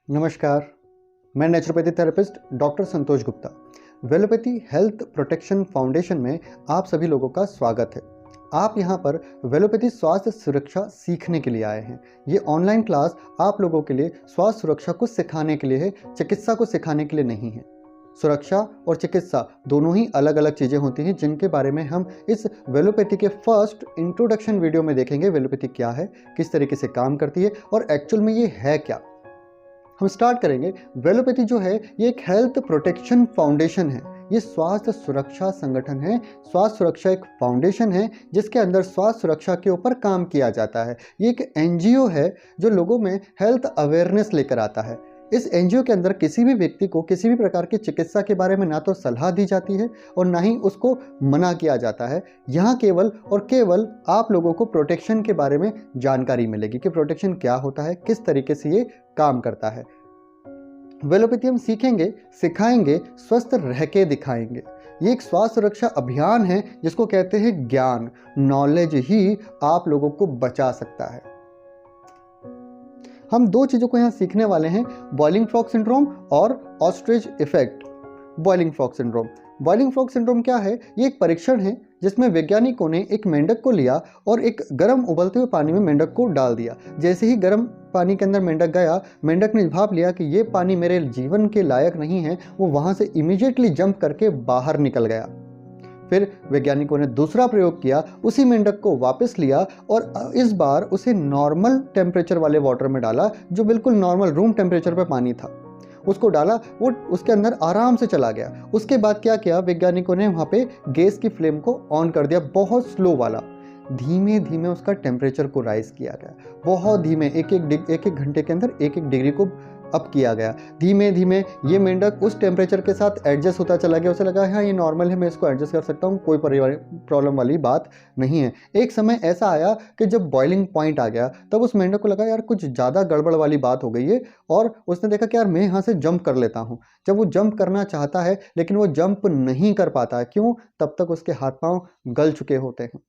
नमस्कार। मैं naturopathy therapist doctor संतोष Gupta वेलोपैथी health protection foundation में आप सभी लोगों का स्वागत है। आप यहां पर वेलोपैथी स्वास्थ्य सुरक्षा सीखने के लिए आए हैं। ये ऑनलाइन क्लास आप लोगों के लिए स्वास्थ्य सुरक्षा को सिखाने के लिए है, चिकित्सा को सिखाने के लिए नहीं है। सुरक्षा और चिकित्सा दोनों ही अलग अलग चीज़ें होती हैं, जिनके बारे में हम इस वेलोपैथी के फर्स्ट इंट्रोडक्शन वीडियो में देखेंगे। वेलोपैथी क्या है, किस तरीके से काम करती है और एक्चुअल में ये है क्या। हम स्टार्ट करेंगे। वेलोपैथी जो है ये एक हेल्थ प्रोटेक्शन फाउंडेशन है। ये स्वास्थ्य सुरक्षा संगठन है। स्वास्थ्य सुरक्षा एक फाउंडेशन है जिसके अंदर स्वास्थ्य सुरक्षा के ऊपर काम किया जाता है। ये एक एनजीओ है जो लोगों में हेल्थ अवेयरनेस लेकर आता है। इस एनजीओ के अंदर किसी भी व्यक्ति को किसी भी प्रकार की चिकित्सा के बारे में ना तो सलाह दी जाती है और ना ही उसको मना किया जाता है। यहाँ केवल और केवल आप लोगों को प्रोटेक्शन के बारे में जानकारी मिलेगी कि प्रोटेक्शन क्या होता है, किस तरीके से ये काम करता है। वेलोपैथी हम सीखेंगे, सिखाएंगे, स्वस्थ रह के दिखाएंगे। ये एक स्वास्थ्य सुरक्षा अभियान है जिसको कहते हैं ज्ञान। नॉलेज ही आप लोगों को बचा सकता है। हम दो चीज़ों को यहाँ सीखने वाले हैं, बॉइलिंग फ्रॉग सिंड्रोम और ostrich effect. Boiling frog syndrome, boiling frog syndrome क्या है? ये एक परीक्षण है जिसमें वैज्ञानिकों ने एक मेंढक को लिया और एक गर्म उबलते हुए पानी में मेंढक को डाल दिया। जैसे ही गर्म पानी के अंदर मेंढक गया, मेंढक ने भाप लिया कि ये पानी मेरे जीवन के लायक नहीं है। वो वहाँ से इमीडिएटली जंप करके बाहर निकल गया। फिर वैज्ञानिकों ने दूसरा प्रयोग किया, उसी मेंढक को वापस लिया और इस बार उसे नॉर्मल टेम्परेचर वाले वाटर में डाला, जो बिल्कुल नॉर्मल रूम टेम्परेचर पर पानी था। उसको डाला, वो उसके अंदर आराम से चला गया। उसके बाद क्या किया वैज्ञानिकों ने, वहाँ पे गैस की फ्लेम को ऑन कर दिया, बहुत स्लो वाला। धीमे धीमे उसका टेम्परेचर को राइज किया गया, बहुत धीमे, एक एक घंटे के अंदर एक डिग्री को अप किया गया। धीमे धीमे ये मेंढक उस टेम्परेचर के साथ एडजस्ट होता चला गया। उसे लगा हाँ ये नॉर्मल है, मैं इसको एडजस्ट कर सकता हूँ, कोई प्रॉब्लम वाली बात नहीं है। एक समय ऐसा आया कि जब बॉइलिंग पॉइंट आ गया, तब उस मेंढक को लगा यार कुछ ज़्यादा गड़बड़ वाली बात हो गई है, और उसने देखा कि यार मैं यहाँ से जंप कर लेता हूँ। जब वो जंप करना चाहता है लेकिन वो जंप नहीं कर पाता है। क्यों? तब तक उसके हाथ पाँव गल चुके होते हैं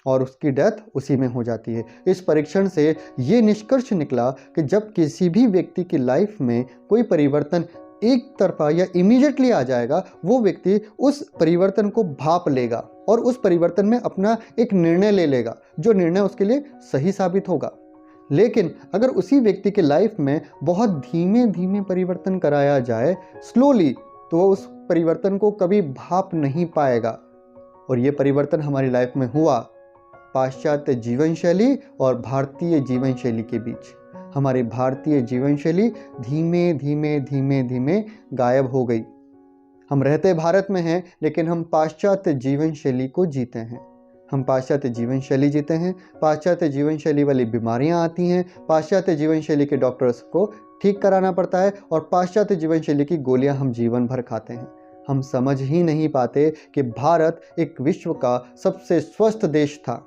और उसकी डेथ उसी में हो जाती है। इस परीक्षण से ये निष्कर्ष निकला कि जब किसी भी व्यक्ति की लाइफ में कोई परिवर्तन एक तरफा या इमीडिएटली आ जाएगा, वो व्यक्ति उस परिवर्तन को भांप लेगा और उस परिवर्तन में अपना एक निर्णय ले लेगा, जो निर्णय उसके लिए सही साबित होगा। लेकिन अगर उसी व्यक्ति के लाइफ में बहुत धीमे धीमे परिवर्तन कराया जाए, स्लोली, तो वो उस परिवर्तन को कभी भांप नहीं पाएगा। और ये परिवर्तन हमारी लाइफ में हुआ पाश्चात्य जीवन शैली और भारतीय जीवन शैली के बीच। हमारी भारतीय जीवन शैली धीमे धीमे धीमे धीमे गायब हो गई। हम रहते भारत में हैं लेकिन हम पाश्चात्य जीवन शैली को जीते हैं। हम पाश्चात्य जीवन शैली जीते हैं, पाश्चात्य जीवन शैली वाली बीमारियां आती हैं, पाश्चात्य जीवन शैली के डॉक्टर्स को ठीक कराना पड़ता है और पाश्चात्य जीवन शैली की गोलियां हम जीवन भर खाते हैं। हम समझ ही नहीं पाते कि भारत एक विश्व का सबसे स्वस्थ देश था,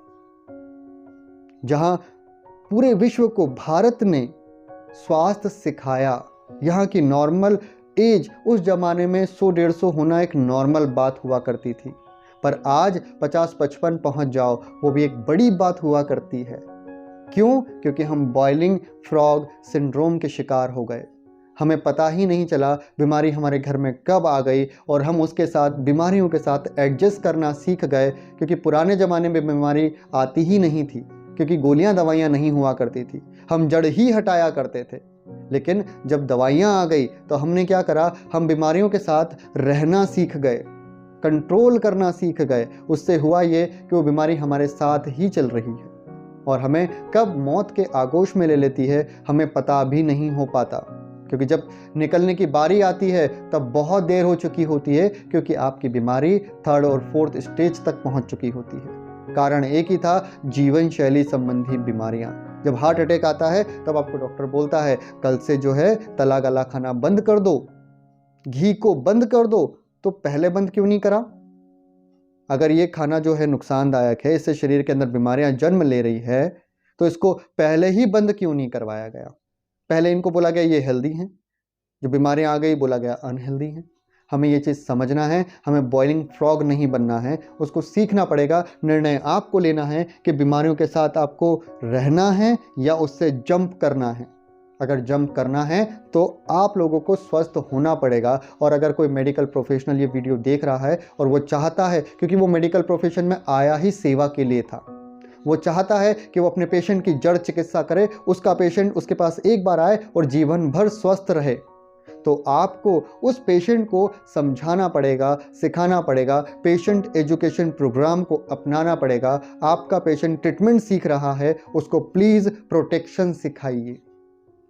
जहां पूरे विश्व को भारत ने स्वास्थ्य सिखाया। यहाँ की नॉर्मल एज उस जमाने में 100-150 होना एक नॉर्मल बात हुआ करती थी, पर आज 50-55 पहुंच जाओ वो भी एक बड़ी बात हुआ करती है। क्यों? क्योंकि हम बॉइलिंग फ्रॉग सिंड्रोम के शिकार हो गए। हमें पता ही नहीं चला बीमारी हमारे घर में कब आ गई और हम उसके साथ बीमारियों के साथ एडजस्ट करना सीख गए, क्योंकि पुराने ज़माने में बीमारी आती ही नहीं थी, क्योंकि गोलियां दवाइयां नहीं हुआ करती थी, हम जड़ ही हटाया करते थे। लेकिन जब दवाइयां आ गई तो हमने क्या करा, हम बीमारियों के साथ रहना सीख गए, कंट्रोल करना सीख गए। उससे हुआ ये कि वो बीमारी हमारे साथ ही चल रही है और हमें कब मौत के आगोश में ले लेती है हमें पता भी नहीं हो पाता, क्योंकि जब निकलने की बारी आती है तब बहुत देर हो चुकी होती है, क्योंकि आपकी बीमारी 3rd और 4th स्टेज तक पहुंच चुकी होती है। कारण एक ही था, जीवन शैली संबंधी बीमारियां। जब हार्ट अटैक आता है तब आपको डॉक्टर बोलता है कल से जो है तला गला खाना बंद कर दो, घी को बंद कर दो। तो पहले बंद क्यों नहीं करा? अगर ये खाना जो है नुकसानदायक है, इससे शरीर के अंदर बीमारियां जन्म ले रही है, तो इसको पहले ही बंद क्यों नहीं करवाया गया? पहले इनको बोला गया ये हेल्दी हैं, जो बीमारियां आ गई बोला गया अनहेल्दी हैं। हमें ये चीज़ समझना है, हमें बॉइलिंग फ्रॉग नहीं बनना है, उसको सीखना पड़ेगा। निर्णय आपको लेना है कि बीमारियों के साथ आपको रहना है या उससे जंप करना है। अगर जंप करना है तो आप लोगों को स्वस्थ होना पड़ेगा। और अगर कोई मेडिकल प्रोफेशनल ये वीडियो देख रहा है और वो चाहता है, क्योंकि वो मेडिकल प्रोफेशन में आया ही सेवा के लिए था, वो चाहता है कि वो अपने पेशेंट की जड़ चिकित्सा करे, उसका पेशेंट उसके पास एक बार आए और जीवन भर स्वस्थ रहे, तो आपको उस पेशेंट को समझाना पड़ेगा, सिखाना पड़ेगा, पेशेंट एजुकेशन प्रोग्राम को अपनाना पड़ेगा। आपका पेशेंट ट्रीटमेंट सीख रहा है, उसको प्लीज़ प्रोटेक्शन सिखाइए।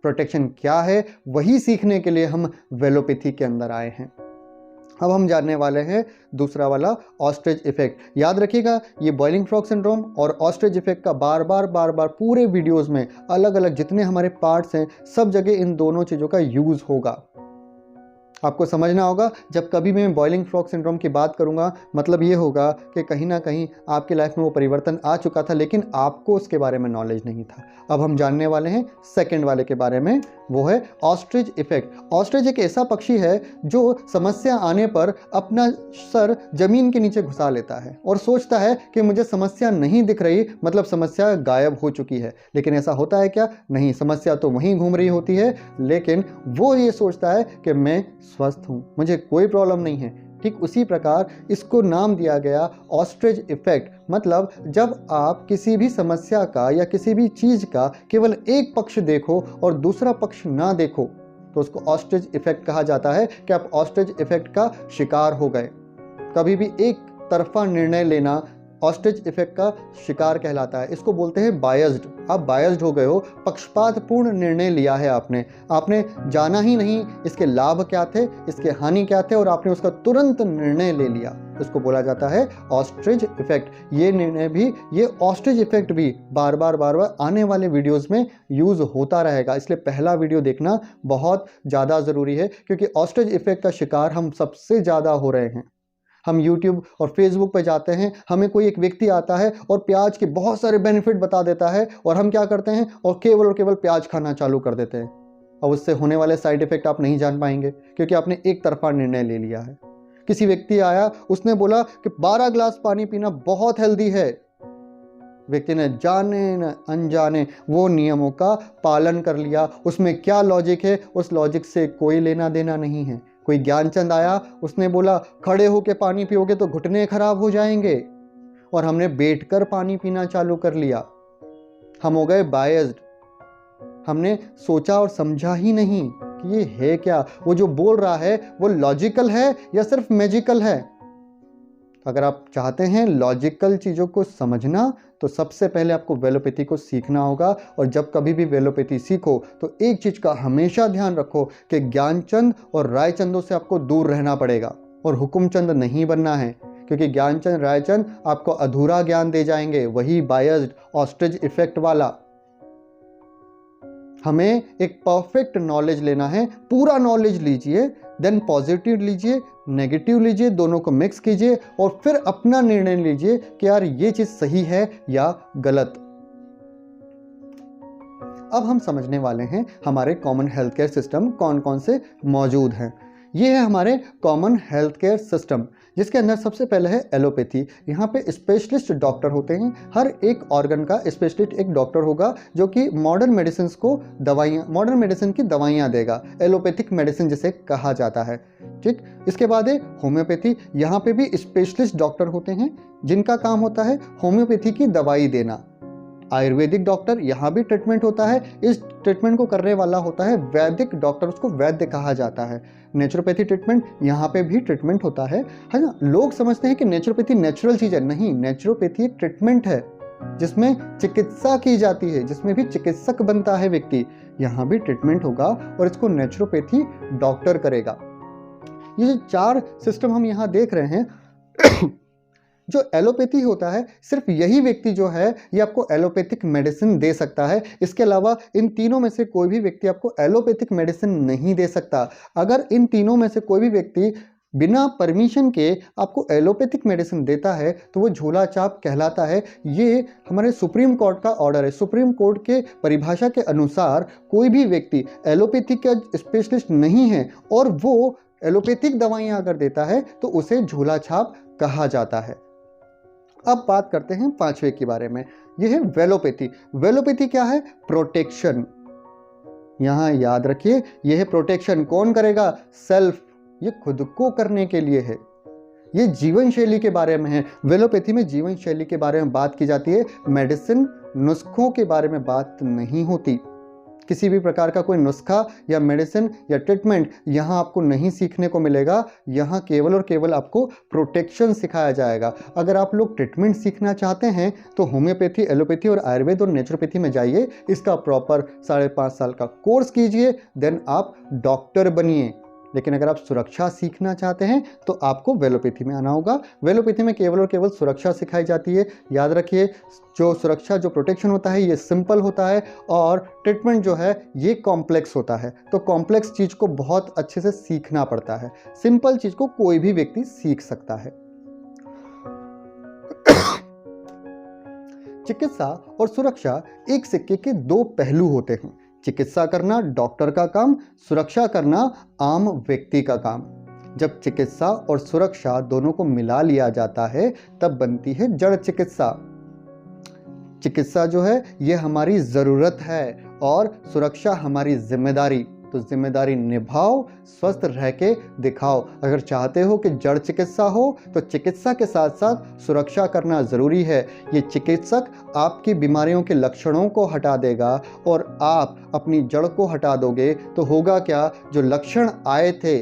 प्रोटेक्शन क्या है वही सीखने के लिए हम वेलोपैथी के अंदर आए हैं। अब हम जानने वाले हैं दूसरा वाला ऑस्ट्रिच इफेक्ट। याद रखिएगा, ये बॉइलिंग फ्रॉग सिंड्रोम और ऑस्ट्रिच इफेक्ट का बार बार पूरे वीडियोस में अलग अलग जितने हमारे पार्ट्स हैं सब जगह इन दोनों चीज़ों का यूज़ होगा। आपको समझना होगा, जब कभी भी मैं बॉइलिंग फ्रॉग सिंड्रोम की बात करूंगा, मतलब ये होगा कि कहीं ना कहीं आपकी लाइफ में वो परिवर्तन आ चुका था, लेकिन आपको उसके बारे में नॉलेज नहीं था। अब हम जानने वाले हैं सेकंड वाले के बारे में, वो है ऑस्ट्रिच इफेक्ट। ऑस्ट्रिच एक ऐसा पक्षी है जो समस्या आने पर अपना सर जमीन के नीचे घुसा लेता है और सोचता है कि मुझे समस्या नहीं दिख रही, मतलब समस्या गायब हो चुकी है। लेकिन ऐसा होता है क्या? नहीं, समस्या तो वहीं घूम रही होती है, लेकिन वो ये सोचता है कि मैं स्वस्थ हूं, मुझे कोई प्रॉब्लम नहीं है। ठीक उसी प्रकार इसको नाम दिया गया ऑस्ट्रिच इफेक्ट। मतलब जब आप किसी भी समस्या का या किसी भी चीज का केवल एक पक्ष देखो और दूसरा पक्ष ना देखो, तो उसको ऑस्ट्रिच इफेक्ट कहा जाता है कि आप ऑस्ट्रिच इफेक्ट का शिकार हो गए। कभी भी एक तरफा निर्णय लेना ऑस्ट्रिच इफेक्ट का शिकार कहलाता है। इसको बोलते हैं बायस्ड। आप बायस्ड हो गए हो, पक्षपातपूर्ण निर्णय लिया है आपने जाना ही नहीं इसके लाभ क्या थे, इसके हानि क्या थे, और आपने उसका तुरंत निर्णय ले लिया। इसको बोला जाता है ऑस्ट्रिच इफेक्ट। ये निर्णय भी, ये ऑस्ट्रिच इफेक्ट भी बार बार आने वाले वीडियोस में यूज होता रहेगा, इसलिए पहला वीडियो देखना बहुत ज़्यादा ज़रूरी है, क्योंकि ऑस्ट्रिच इफेक्ट का शिकार हम सबसे ज़्यादा हो रहे हैं। हम YouTube और Facebook पे जाते हैं, हमें कोई एक व्यक्ति आता है और प्याज के बहुत सारे बेनिफिट बता देता है, और हम क्या करते हैं और केवल प्याज खाना चालू कर देते हैं। और उससे होने वाले साइड इफेक्ट आप नहीं जान पाएंगे, क्योंकि आपने एक तरफा निर्णय ले लिया है। किसी व्यक्ति आया, उसने बोला कि 12 ग्लास पानी पीना बहुत हेल्दी है। व्यक्ति ने जाने न अनजाने वो नियमों का पालन कर लिया। उसमें क्या लॉजिक है, उस लॉजिक से कोई लेना देना नहीं है। कोई ज्ञानचंद आया, उसने बोला खड़े होके पानी पियोगे तो घुटने खराब हो जाएंगे, और हमने बैठकर पानी पीना चालू कर लिया। हम हो गए बायस्ड। हमने सोचा और समझा ही नहीं कि ये है क्या, वो जो बोल रहा है वो लॉजिकल है या सिर्फ मैजिकल है। अगर आप चाहते हैं लॉजिकल चीज़ों को समझना, तो सबसे पहले आपको वेलोपैथी को सीखना होगा। और जब कभी भी वेलोपैथी सीखो तो एक चीज़ का हमेशा ध्यान रखो कि ज्ञानचंद और रायचंदों से आपको दूर रहना पड़ेगा और हुकुमचंद नहीं बनना है, क्योंकि ज्ञानचंद रायचंद आपको अधूरा ज्ञान दे जाएंगे, वही बायस्ड ऑस्ट्रिच इफेक्ट वाला। हमें एक परफेक्ट नॉलेज लेना है, पूरा नॉलेज लीजिए, देन पॉजिटिव लीजिए, नेगेटिव लीजिए, दोनों को मिक्स कीजिए और फिर अपना निर्णय लीजिए कि यार ये चीज सही है या गलत। अब हम समझने वाले हैं हमारे कॉमन हेल्थ केयर सिस्टम कौन कौन से मौजूद हैं। ये है हमारे कॉमन हेल्थ केयर सिस्टम, जिसके अंदर सबसे पहले है एलोपैथी। यहाँ पे स्पेशलिस्ट डॉक्टर होते हैं, हर एक ऑर्गन का स्पेशलिस्ट एक डॉक्टर होगा जो कि मॉडर्न मेडिसिन को दवाइयाँ, मॉडर्न मेडिसिन की दवाइयाँ देगा, एलोपैथिक मेडिसिन जिसे कहा जाता है। ठीक, इसके बाद है होम्योपैथी। यहाँ पे भी स्पेशलिस्ट डॉक्टर होते हैं जिनका काम होता है होम्योपैथी की दवाई देना। आयुर्वेदिक डॉक्टर, यहाँ भी ट्रीटमेंट होता है, इस ट्रीटमेंट को करने वाला होता है वैदिक डॉक्टर, उसको वैद्य कहा जाता है। नेचुरोपैथी ट्रीटमेंट, यहाँ पे भी ट्रीटमेंट होता है ना। लोग समझते हैं कि नेचुरोपैथी नेचुरल चीज़ है, नहीं, नेचुरोपैथी एक ट्रीटमेंट है जिसमें चिकित्सा की जाती है, जिसमें भी चिकित्सक बनता है व्यक्ति। यहाँ भी ट्रीटमेंट होगा और इसको नेचुरोपैथी डॉक्टर करेगा। ये जो 4 सिस्टम हम यहाँ देख रहे हैं जो एलोपैथी होता है, सिर्फ यही व्यक्ति जो है ये आपको एलोपैथिक मेडिसिन दे सकता है। इसके अलावा इन तीनों में से कोई भी व्यक्ति आपको एलोपैथिक मेडिसिन नहीं दे सकता। अगर इन तीनों में से कोई भी व्यक्ति बिना परमिशन के आपको एलोपैथिक मेडिसिन देता है तो वो झोला छाप कहलाता है। ये हमारे सुप्रीम कोर्ट का ऑर्डर है। सुप्रीम कोर्ट के परिभाषा के अनुसार कोई भी व्यक्ति एलोपैथिक का स्पेशलिस्ट नहीं है और वो एलोपैथिक दवाइयाँ अगर देता है तो उसे झोला छाप कहा जाता है। अब बात करते हैं 5वें के बारे में, यह है वेलोपैथी। वेलोपैथी क्या है? प्रोटेक्शन। यहाँ याद रखिए, यह है प्रोटेक्शन। कौन करेगा? सेल्फ। ये खुद को करने के लिए है। ये जीवन शैली के बारे में है। वेलोपैथी में जीवन शैली के बारे में बात की जाती है, मेडिसिन नुस्खों के बारे में बात नहीं होती। किसी भी प्रकार का कोई नुस्खा या मेडिसिन या ट्रीटमेंट यहाँ आपको नहीं सीखने को मिलेगा। यहाँ केवल और केवल आपको प्रोटेक्शन सिखाया जाएगा। अगर आप लोग ट्रीटमेंट सीखना चाहते हैं तो होम्योपैथी, एलोपैथी और आयुर्वेद और नेचुरोपैथी में जाइए, इसका प्रॉपर 5.5 साल का कोर्स कीजिए, देन आप डॉक्टर बनिए। लेकिन अगर आप सुरक्षा सीखना चाहते हैं तो आपको वेलोपैथी में आना होगा। वेलोपैथी में केवल और केवल सुरक्षा सिखाई जाती है। याद रखिए, जो सुरक्षा, जो प्रोटेक्शन होता है ये सिंपल होता है और ट्रीटमेंट जो है ये कॉम्प्लेक्स होता है। तो कॉम्प्लेक्स चीज़ को बहुत अच्छे से सीखना पड़ता है। सिंपल चीज़ को कोई भी व्यक्ति सीख सकता है। चिकित्सा और सुरक्षा एक सिक्के के दो पहलू होते हैं। चिकित्सा करना डॉक्टर का काम, सुरक्षा करना आम व्यक्ति का काम। जब चिकित्सा और सुरक्षा दोनों को मिला लिया जाता है तब बनती है जड़ चिकित्सा। चिकित्सा जो है ये हमारी ज़रूरत है और सुरक्षा हमारी जिम्मेदारी। तो जिम्मेदारी निभाओ, स्वस्थ रह के दिखाओ। अगर चाहते हो कि जड़ चिकित्सा हो तो चिकित्सा के साथ साथ सुरक्षा करना ज़रूरी है। ये चिकित्सक आपकी बीमारियों के लक्षणों को हटा देगा और आप अपनी जड़ को हटा दोगे तो होगा क्या? जो लक्षण आए थे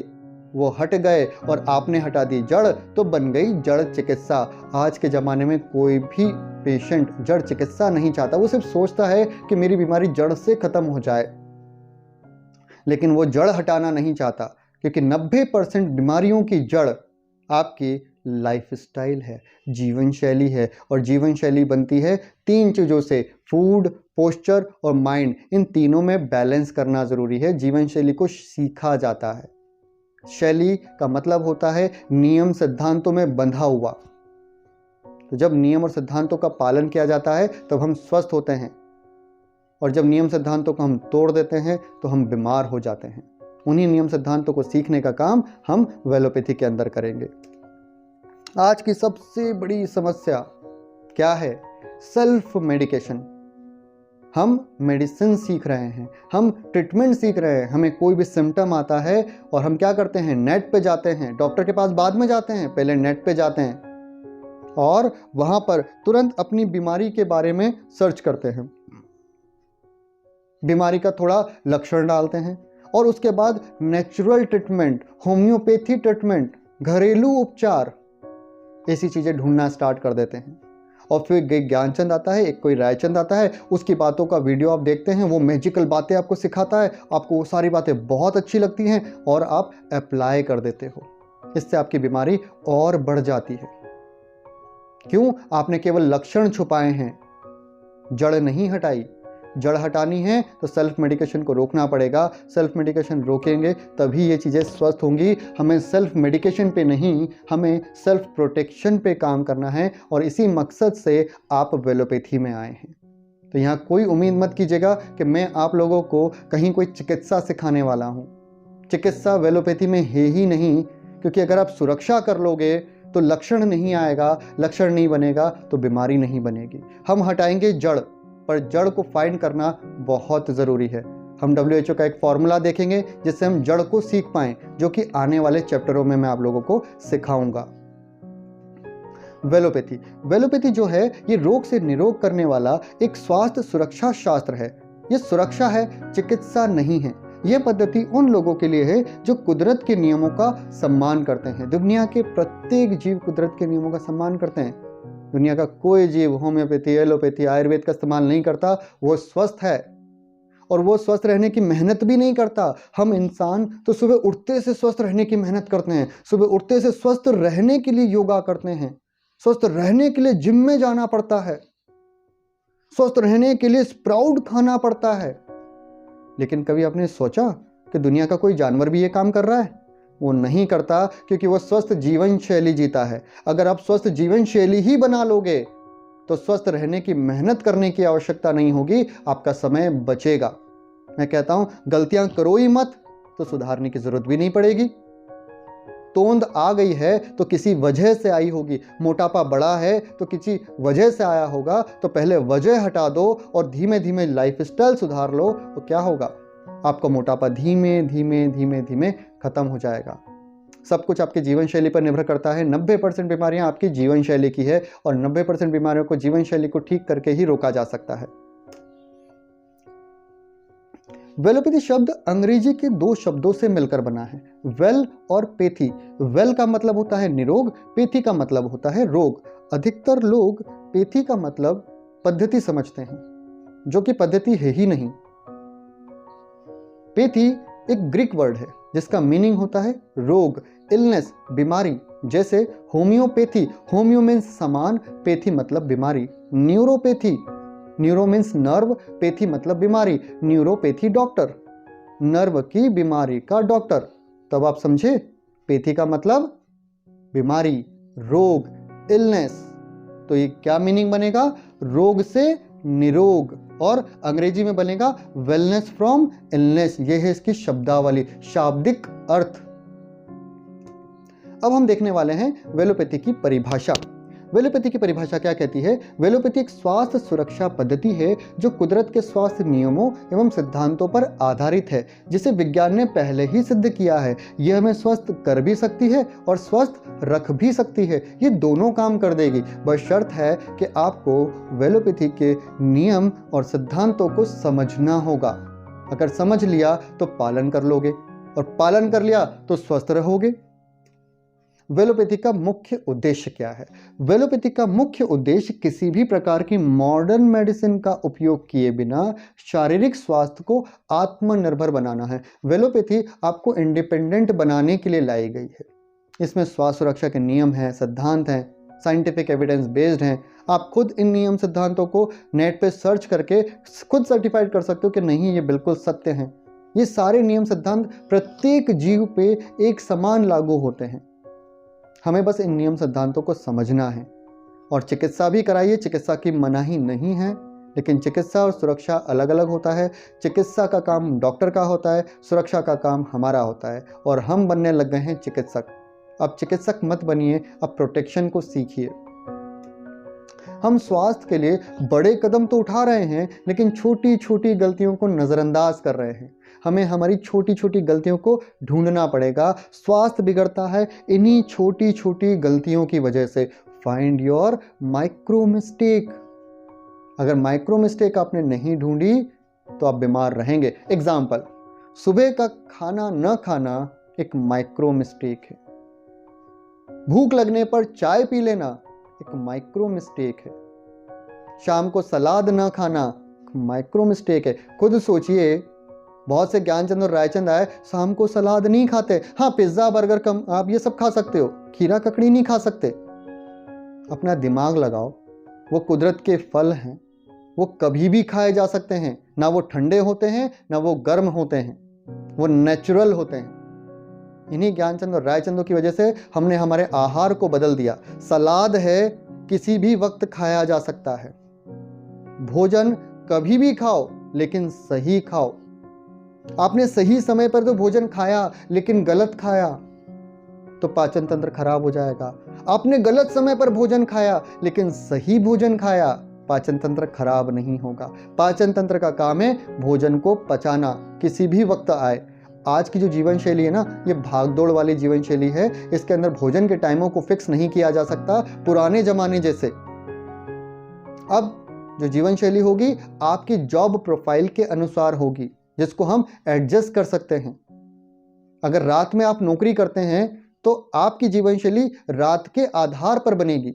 वो हट गए और आपने हटा दी जड़, तो बन गई जड़ चिकित्सा। आज के ज़माने में कोई भी पेशेंट जड़ चिकित्सा नहीं चाहता। वो सिर्फ सोचता है कि मेरी बीमारी जड़ से ख़त्म हो जाए, लेकिन वो जड़ हटाना नहीं चाहता, क्योंकि 90% बीमारियों की जड़ आपकी लाइफस्टाइल है, जीवन शैली है। और जीवन शैली बनती है 3 चीज़ों से, फूड, पोस्चर और माइंड। इन तीनों में बैलेंस करना ज़रूरी है। जीवन शैली को सीखा जाता है। शैली का मतलब होता है नियम सिद्धांतों में बंधा हुआ। तो जब नियम और सिद्धांतों का पालन किया जाता है तब हम स्वस्थ होते हैं, और जब नियम सिद्धांतों को हम तोड़ देते हैं तो हम बीमार हो जाते हैं। उन्हीं नियम सिद्धांतों को सीखने का काम हम वेलोपैथी के अंदर करेंगे। आज की सबसे बड़ी समस्या क्या है? Self medication. हम मेडिसिन सीख रहे हैं, हम ट्रीटमेंट सीख रहे हैं। हमें कोई भी सिम्टम आता है और हम क्या करते हैं? नेट पे जाते हैं। डॉक्टर के पास बाद में जाते हैं, पहले नेट पे जाते हैं और वहाँ पर तुरंत अपनी बीमारी के बारे में सर्च करते हैं, बीमारी का थोड़ा लक्षण डालते हैं और उसके बाद नेचुरल ट्रीटमेंट, होम्योपैथी ट्रीटमेंट, घरेलू उपचार, ऐसी चीज़ें ढूंढना स्टार्ट कर देते हैं। और फिर ज्ञानचंद आता है, एक कोई रायचंद आता है, उसकी बातों का वीडियो आप देखते हैं, वो मैजिकल बातें आपको सिखाता है, आपको वो सारी बातें बहुत अच्छी लगती हैं और आप अप्लाई कर देते हो। इससे आपकी बीमारी और बढ़ जाती है। क्यों? आपने केवल लक्षण छुपाए हैं, जड़ नहीं हटाई। जड़ हटानी है तो सेल्फ मेडिकेशन को रोकना पड़ेगा। सेल्फ मेडिकेशन रोकेंगे तभी ये चीज़ें स्वस्थ होंगी। हमें सेल्फ मेडिकेशन पे नहीं, हमें सेल्फ प्रोटेक्शन पे काम करना है और इसी मकसद से आप वेलोपैथी में आए हैं। तो यहाँ कोई उम्मीद मत कीजिएगा कि मैं आप लोगों को कहीं कोई चिकित्सा सिखाने वाला हूँ। चिकित्सा वेलोपैथी में है ही नहीं, क्योंकि अगर आप सुरक्षा कर लोगे तो लक्षण नहीं आएगा, लक्षण नहीं बनेगा तो बीमारी नहीं बनेगी। हम हटाएंगे जड़, पर जड़ को फाइंड करना बहुत ज़रूरी है। हम WHO का एक फॉर्मूला देखेंगे जिससे हम जड़ को सीख पाएं, जो कि आने वाले चैप्टरों में मैं आप लोगों को सिखाऊंगा। वेलोपैथी जो है ये रोग से निरोग करने वाला एक स्वास्थ्य सुरक्षा शास्त्र है। ये सुरक्षा है, चिकित्सा नहीं है। यह पद्धति उन लोगों के लिए है जो कुदरत के नियमों का सम्मान करते हैं। दुनिया के प्रत्येक जीव कुदरत के नियमों का सम्मान करते हैं। दुनिया का कोई जीव होम्योपैथी, एलोपैथी, आयुर्वेद का इस्तेमाल नहीं करता, वो स्वस्थ है और वो स्वस्थ रहने की मेहनत भी नहीं करता। हम इंसान तो सुबह उठते से स्वस्थ रहने की मेहनत करते हैं, सुबह उठते से स्वस्थ रहने के लिए योगा करते हैं, स्वस्थ रहने के लिए जिम में जाना पड़ता है, स्वस्थ रहने के लिए स्प्राउट खाना पड़ता है। लेकिन कभी आपने सोचा कि दुनिया का कोई जानवर भी ये काम कर रहा है? वो नहीं करता, क्योंकि वो स्वस्थ जीवन शैली जीता है। अगर आप स्वस्थ जीवन शैली ही बना लोगे तो स्वस्थ रहने की मेहनत करने की आवश्यकता नहीं होगी, आपका समय बचेगा। मैं कहता हूं गलतियां करो ही मत, तो सुधारने की जरूरत भी नहीं पड़ेगी। तोंद आ गई है तो किसी वजह से आई होगी, मोटापा बढ़ा है तो किसी वजह से आया होगा। तो पहले वजह हटा दो और धीमे धीमे लाइफस्टाइल सुधार लो, तो क्या होगा? आपका मोटापा धीमे धीमे धीमे धीमे खत्म हो जाएगा। सब कुछ आपकी जीवन शैली पर निर्भर करता है। 90% बीमारियां आपकी जीवन शैली की है और 90% बीमारियों को जीवन शैली को ठीक करके ही रोका जा सकता है। वेलोपैथी शब्द अंग्रेजी के दो शब्दों से मिलकर बना है, वेल और पैथी। वेल का मतलब होता है निरोग, पैथी का मतलब होता है रोग। अधिकतर लोग पैथी का मतलब पद्धति समझते हैं, जो कि पद्धति है ही नहीं। पैथी एक ग्रीक वर्ड है जिसका मीनिंग होता है रोग, इलनेस, बीमारी। जैसे होम्योपैथी, होम्यो मीन्स समान, पैथी मतलब बीमारी। Neuropathy, neuro means nerve, pathy मतलब बीमारी। न्यूरोपैथी डॉक्टर, नर्व की बीमारी का डॉक्टर। तब आप समझे, पैथी का मतलब बीमारी, रोग, इलनेस। तो ये क्या मीनिंग बनेगा? रोग से निरोग, और अंग्रेजी में बनेगा वेलनेस फ्रॉम इलनेस। ये है इसकी शब्दावली, शाब्दिक अर्थ। अब हम देखने वाले हैं वेलोपैथी की परिभाषा। वेलोपैथी की परिभाषा क्या कहती है? वेलोपैथी एक स्वास्थ्य सुरक्षा पद्धति है जो कुदरत के स्वास्थ्य नियमों एवं सिद्धांतों पर आधारित है, जिसे विज्ञान ने पहले ही सिद्ध किया है। यह हमें स्वस्थ कर भी सकती है और स्वस्थ रख भी सकती है। ये दोनों काम कर देगी, बस शर्त है कि आपको वेलोपैथी के नियम और सिद्धांतों को समझना होगा। अगर समझ लिया तो पालन कर लोगे, और पालन कर लिया तो स्वस्थ रहोगे। वेलोपैथी का मुख्य उद्देश्य क्या है? वेलोपैथी का मुख्य उद्देश्य किसी भी प्रकार की मॉडर्न मेडिसिन का उपयोग किए बिना शारीरिक स्वास्थ्य को आत्मनिर्भर बनाना है। वेलोपैथी आपको इंडिपेंडेंट बनाने के लिए लाई गई है। इसमें स्वास्थ्य सुरक्षा के नियम हैं, सिद्धांत हैं, साइंटिफिक एविडेंस बेस्ड हैं। आप खुद इन नियम सिद्धांतों को नेट पे सर्च करके खुद सर्टिफाइड कर सकते हो कि नहीं, ये बिल्कुल सत्य हैं। ये सारे नियम सिद्धांत प्रत्येक जीव पे एक समान लागू होते हैं। हमें बस इन नियम सिद्धांतों को समझना है। और चिकित्सा भी कराइए, चिकित्सा की मनाही नहीं है, लेकिन चिकित्सा और सुरक्षा अलग अलग होता है। चिकित्सा का काम डॉक्टर का होता है, सुरक्षा का काम हमारा होता है, और हम बनने लग गए हैं चिकित्सक। अब चिकित्सक मत बनिए, अब प्रोटेक्शन को सीखिए। हम स्वास्थ्य के लिए बड़े कदम तो उठा रहे हैं, लेकिन छोटी छोटी गलतियों को नज़रअंदाज कर रहे हैं। हमें हमारी छोटी छोटी गलतियों को ढूंढना पड़ेगा। स्वास्थ्य बिगड़ता है इन्हीं छोटी छोटी गलतियों की वजह से। Find your micro mistake. अगर माइक्रो मिस्टेक आपने नहीं ढूंढी तो आप बीमार रहेंगे। एग्जाम्पल, सुबह का खाना न खाना एक माइक्रो मिस्टेक है। भूख लगने पर चाय पी लेना एक माइक्रो मिस्टेक है। शाम को सलाद न खाना एक माइक्रो मिस्टेक है। खुद सोचिए, बहुत से ज्ञानचंद और रायचंद आए, शाम को सलाद नहीं खाते। हाँ, पिज्जा बर्गर कम आप ये सब खा सकते हो, खीरा ककड़ी नहीं खा सकते। अपना दिमाग लगाओ, वो कुदरत के फल हैं, वो कभी भी खाए जा सकते हैं। ना वो ठंडे होते हैं ना वो गर्म होते हैं, वो नेचुरल होते हैं। इन्हीं ज्ञानचंद और रायचंदों की वजह से हमने हमारे आहार को बदल दिया। सलाद है, किसी भी वक्त खाया जा सकता है। भोजन कभी भी खाओ, लेकिन सही खाओ। आपने सही समय पर तो भोजन खाया, लेकिन गलत खाया तो पाचन तंत्र खराब हो जाएगा। आपने गलत समय पर भोजन खाया, लेकिन सही भोजन खाया, पाचन तंत्र खराब नहीं होगा। पाचन तंत्र का काम है भोजन को पचाना, किसी भी वक्त आए। आज की जो जीवन शैली है ना, ये भागदौड़ वाली जीवन शैली है। इसके अंदर भोजन के टाइमों को फिक्स नहीं किया जा सकता पुराने जमाने जैसे। अब जो जीवन शैली होगी आपकी जॉब प्रोफाइल के अनुसार होगी, जिसको हम एडजस्ट कर सकते हैं। अगर रात में आप नौकरी करते हैं तो आपकी जीवन शैली रात के आधार पर बनेगी।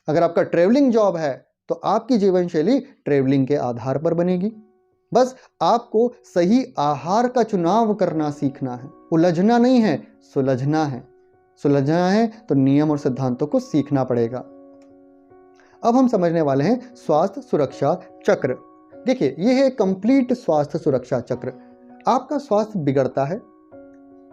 अगर आपका ट्रेवलिंग जॉब है तो आपकी जीवन शैली ट्रेवलिंग के आधार पर बनेगी। बस आपको सही आहार का चुनाव करना सीखना है। उलझना नहीं है, सुलझना है। सुलझना है तो नियम और सिद्धांतों को सीखना पड़ेगा। अब हम समझने वाले हैं स्वास्थ्य सुरक्षा चक्र। देखिए, यह है कंप्लीट स्वास्थ्य सुरक्षा चक्र। आपका स्वास्थ्य बिगड़ता है,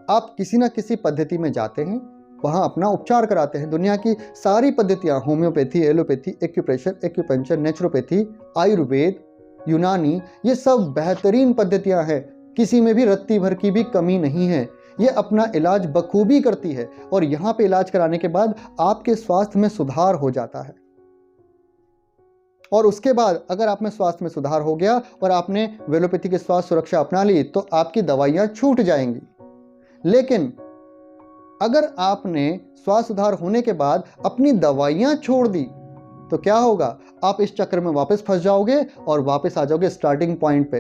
आप किसी ना किसी पद्धति में जाते हैं, वहां अपना उपचार कराते हैं। दुनिया की सारी पद्धतियां, homeopathy, allopathy, acupressure, acupuncture, naturopathy, Ayurveda, Unani, ये सब बेहतरीन पद्धतियां हैं। किसी में भी रत्ती भर की भी कमी नहीं है। ये अपना इलाज बखूबी करती है और यहाँ पे इलाज कराने के बाद आपके स्वास्थ्य में सुधार हो जाता है। और उसके बाद अगर आप में स्वास्थ्य में सुधार हो गया और आपने वेलोपैथी की स्वास्थ्य सुरक्षा अपना ली तो आपकी दवाइयाँ छूट जाएंगी। लेकिन अगर आपने स्वास्थ्य सुधार होने के बाद अपनी दवाइयाँ छोड़ दी तो क्या होगा? आप इस चक्र में वापस फंस जाओगे और वापस आ जाओगे स्टार्टिंग पॉइंट पे,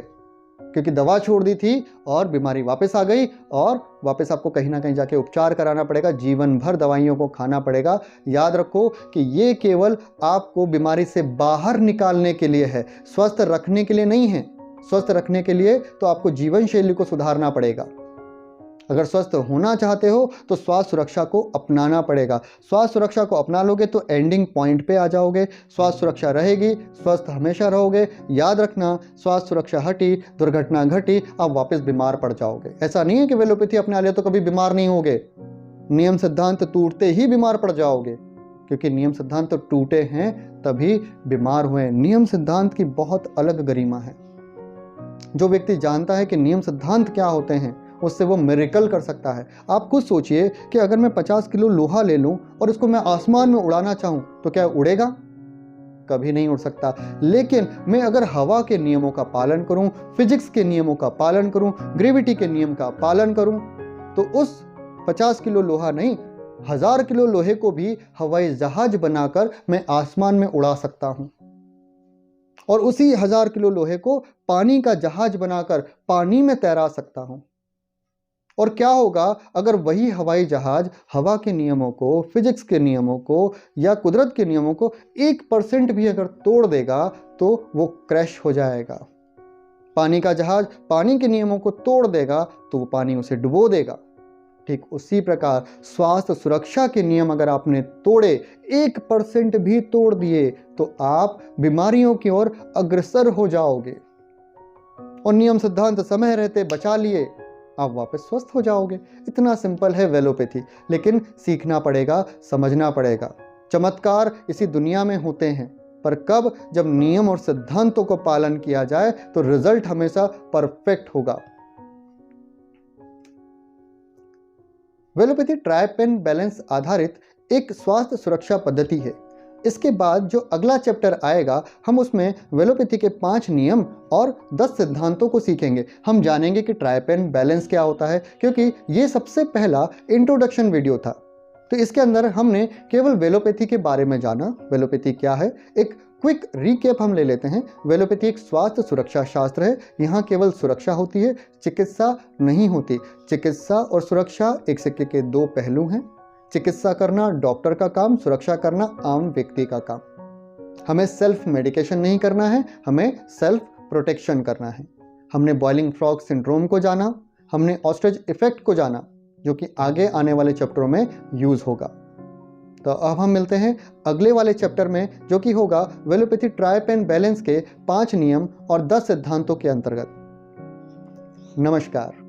क्योंकि दवा छोड़ दी थी और बीमारी वापस आ गई और वापस आपको कहीं ना कहीं जाके उपचार कराना पड़ेगा, जीवन भर दवाइयों को खाना पड़ेगा। याद रखो कि ये केवल आपको बीमारी से बाहर निकालने के लिए है, स्वस्थ रखने के लिए नहीं है। स्वस्थ रखने के लिए तो आपको जीवन शैली को सुधारना पड़ेगा। अगर स्वस्थ होना चाहते हो तो स्वास्थ्य सुरक्षा को अपनाना पड़ेगा। स्वास्थ्य सुरक्षा को अपना लोगे तो एंडिंग पॉइंट पे आ जाओगे। स्वास्थ्य सुरक्षा रहेगी, स्वस्थ हमेशा रहोगे। याद रखना, स्वास्थ्य सुरक्षा हटी, दुर्घटना घटी, आप वापस बीमार पड़ जाओगे। ऐसा नहीं है कि वेलोपैथी अपना लिया तो कभी बीमार नहीं होगे। नियम सिद्धांत टूटते ही बीमार पड़ जाओगे, क्योंकि नियम सिद्धांत तो टूटे हैं तभी बीमार हुए। नियम सिद्धांत की बहुत अलग गरिमा है। जो व्यक्ति जानता है कि नियम सिद्धांत क्या होते हैं उससे वो मिरेकल कर सकता है। आप खुद सोचिए कि अगर मैं 50 किलो लोहा ले लूं और इसको मैं आसमान में उड़ाना चाहूं तो क्या उड़ेगा? कभी नहीं उड़ सकता। लेकिन मैं अगर हवा के नियमों का पालन करूं, फिजिक्स के नियमों का पालन करूं, ग्रेविटी के नियम का पालन करूं तो उस 50 किलो लोहा नहीं, 1000 किलो लोहे को भी हवाई जहाज बनाकर मैं आसमान में उड़ा सकता हूं। और उसी 1000 किलो लोहे को पानी का जहाज बनाकर पानी में तैरा सकता हूं। और क्या होगा अगर वही हवाई जहाज हवा के नियमों को, फिजिक्स के नियमों को या कुदरत के नियमों को 1% भी अगर तोड़ देगा तो वो क्रैश हो जाएगा। पानी का जहाज पानी के नियमों को तोड़ देगा तो वो पानी उसे डुबो देगा। ठीक उसी प्रकार स्वास्थ्य सुरक्षा के नियम अगर आपने तोड़े, 1% भी तोड़ दिए तो आप बीमारियों की ओर अग्रसर हो जाओगे। और नियम सिद्धांत समय रहते बचा लिए, आप वापस स्वस्थ हो जाओगे। इतना सिंपल है वेलोपैथी, लेकिन सीखना पड़ेगा, समझना पड़ेगा। चमत्कार इसी दुनिया में होते हैं, पर कब? जब नियम और सिद्धांतों को पालन किया जाए तो रिजल्ट हमेशा परफेक्ट होगा। वेलोपैथी ट्राइपेन बैलेंस आधारित एक स्वास्थ्य सुरक्षा पद्धति है। इसके बाद जो अगला चैप्टर आएगा हम उसमें वेलोपैथी के 5 नियम और 10 सिद्धांतों को सीखेंगे। हम जानेंगे कि ट्राइपेन बैलेंस क्या होता है, क्योंकि ये सबसे पहला इंट्रोडक्शन वीडियो था। तो इसके अंदर हमने केवल वेलोपैथी के बारे में जाना, वेलोपैथी क्या है। एक क्विक रिकैप हम ले लेते हैं। वेलोपैथी एक स्वास्थ्य सुरक्षा शास्त्र है। यहाँ केवल सुरक्षा होती है, चिकित्सा नहीं होती। चिकित्सा और सुरक्षा एक सिक्के के 2 पहलू हैं। चिकित्सा करना डॉक्टर का काम, सुरक्षा करना आम व्यक्ति का काम। हमें सेल्फ मेडिकेशन नहीं करना है, हमें सेल्फ प्रोटेक्शन करना है। हमने बॉइलिंग फ्रॉग सिंड्रोम को जाना, हमने ऑस्ट्रिच इफेक्ट को जाना, जो कि आगे आने वाले चैप्टरों में यूज होगा। तो अब हम मिलते हैं अगले वाले चैप्टर में, जो कि होगा वेलोपैथी ट्राइपेन बैलेंस के 5 नियम और 10 सिद्धांतों के अंतर्गत। नमस्कार।